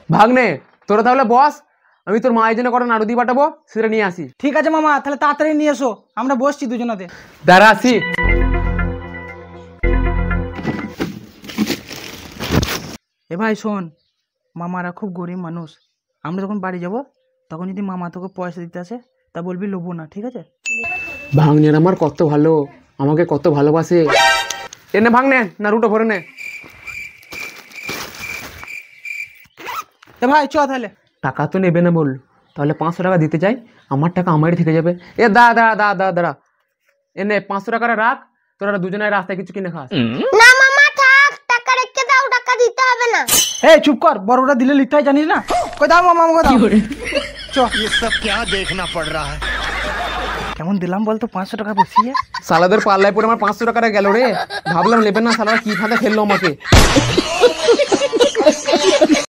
ভাগ্নে তোরা তাহলে বস, আমি তোর মায়ের জন্য কটা নাড়ু দিয়ে পাঠাবো, সেটা নিয়ে আসি। ঠিক আছে মামা, তাহলে তাড়াতাড়ি নিয়ে এসো, আমরা বসছি দুজনাতে। দাঁড়া আসি। এ ভাই শোন, মামারা খুব গরিব মানুষ, আমরা যখন বাড়ি যাব তখন যদি মামা তোকে পয়সা দিতে আসে তা বলবি লোবো না, ঠিক আছে? ভাগ্নের আমার কত ভালো, আমাকে কত ভালোবাসে। এনে ভাগ্নে নাড়ুটা ভরে নে। এ ভাই চ তাহলে। টাকা তো নেবে না বল, তাহলে 500 টাকা দিতে চাই, আমার টাকা আমারই থেকে যাবে। এ দাঁড়া দাঁড়া দাঁড়া দাঁড়া, এনে 500 টাকাটা রাখ, তোরা দুজনে রাস্তায় কিছু কিনে খাস। না মামা থাক, টাকা রেখে দাও, টাকা দিতে হবে না। এই চুপ কর, বড়টা দিলে লিখতে হয় জানিস না? কই দাও মামা, আমাকে দাও। চ। ये सब क्या देखना पड़ रहा है। কেমন দিলাম বলতো 500 টাকা বসিয়ে? সালাদের পাল্লায় পরে আমার 500 টাকাটা গেল রে, ভাবলাম নেবে না, সালারা কি ফাঁদা খেললো আমাকে।